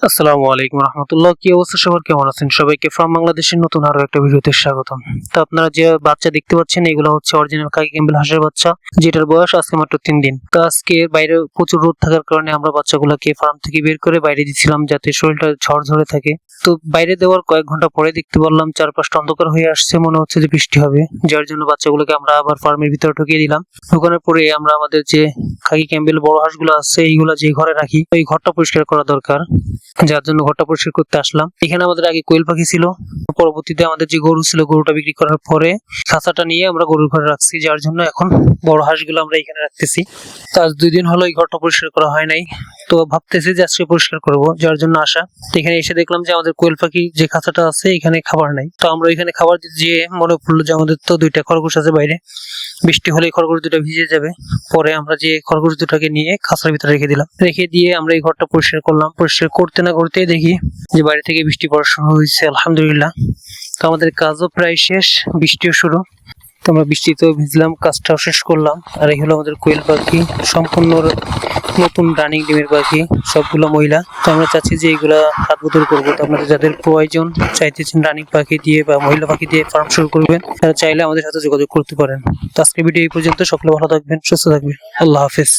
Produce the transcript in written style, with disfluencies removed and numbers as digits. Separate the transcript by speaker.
Speaker 1: আসসালামু আলাইকুম রহমতুল্লাহ। কি অবস্থা সবার, কেমন আছেন? সবাইকে ফ্রম বাংলাদেশের নতুন আরো একটা ভিডিওতে স্বাগতম। তো আপনারা যে বাচ্চা দেখতে পাচ্ছেন এগুলো হচ্ছে অরিজিনাল খাকি ক্যাম্বেল হাঁসের বাচ্চা, যেটার বয়স আজকে মাত্র 3 দিন। তো আজকে বাইরে প্রচুর রোদ থাকার কারণে আমরা বাচ্চাগুলোকে ফার্ম থেকে বের করে বাইরে দিচ্ছিলাম যাতে শরীরটা ঝরঝরে থাকে। তো বাইরে দেওয়ার কয়েক ঘন্টা পরে দেখতে পারলাম চারপাশটা অন্ধকার হয়ে আসছে, মনে হচ্ছে যে বৃষ্টি হবে, যার জন্য বাচ্চাগুলোকে আমরা আবার ফার্মের ভিতরে ঢুকিয়ে দিলাম। ঢুকানোর পরে আমরা আমাদের যে খাকি ক্যাম্বেল বড় হাঁসগুলো আছে এইগুলা যে ঘরে রাখি ওই ঘরটা পরিষ্কার করা দরকার, যার জন্য ঘরটা পরিষ্কার করতে আসলাম। এখানে আমাদের আগে কোয়েল পাখি ছিল, পরবর্তীতে আমাদের যে গরু ছিল গরুটা বিক্রি করার পরে খাঁচাটা নিয়ে আমরা গরুর ঘরে রাখছি, যার জন্য এখন বড় হাঁসগুলো আমরা এখানে রাখতেছি। তো আজ 2 দিন হলো এই ঘরটা পরিষ্কার করা হয় নাই, তো ভাবতেছি যে আজকে পরিষ্কার করব, যার জন্য আসা। তো এখানে এসে দেখলাম যে আমাদের কোয়েল পাখি যে খাঁচাটা আছে এখানে খাবার নাই। তো আমরা এখানে খাবার দিতে যেয়ে মনে পড়লো যে আমাদের তো 2টা খরগোশ আছে বাইরে, বৃষ্টি হলে খরগোশ 2টা ভিজে যাবে। পরে আমরা যে খরগোশ 2টাকে নিয়ে খাঁচার ভিতরে রেখে দিলাম, রেখে দিয়ে আমরা এই ঘরটা পরিষ্কার করলাম। পরিষ্কার করতে না করতেই দেখি যে বাইরে থেকে বৃষ্টি পড়া শুরু হয়েছে, আলহামদুলিল্লাহ। তো আমাদের কাজও প্রায় শেষ, বৃষ্টিও শুরু। তো আমরা বৃষ্টিতেও ভিজলাম, কাজটাও শেষ করলাম। আর এই হলো আমাদের কোয়েল পাখি, সম্পূর্ণ নতুন রানিং ডিমের পাখি, সবগুলো মহিলা। তো আমরা চাচ্ছি যে এইগুলা হাত বদল করবো। তো আপনাদের যাদের প্রয়োজন চাইতেছেন রানিং পাখি দিয়ে বা মহিলা পাখি দিয়ে ফার্ম শুরু করবেন, তারা চাইলে আমাদের সাথে যোগাযোগ করতে পারেন। তো আজকে ভিডিও এই পর্যন্ত। সকলে ভালো থাকবেন, সুস্থ থাকবেন। আল্লাহ হাফেজ।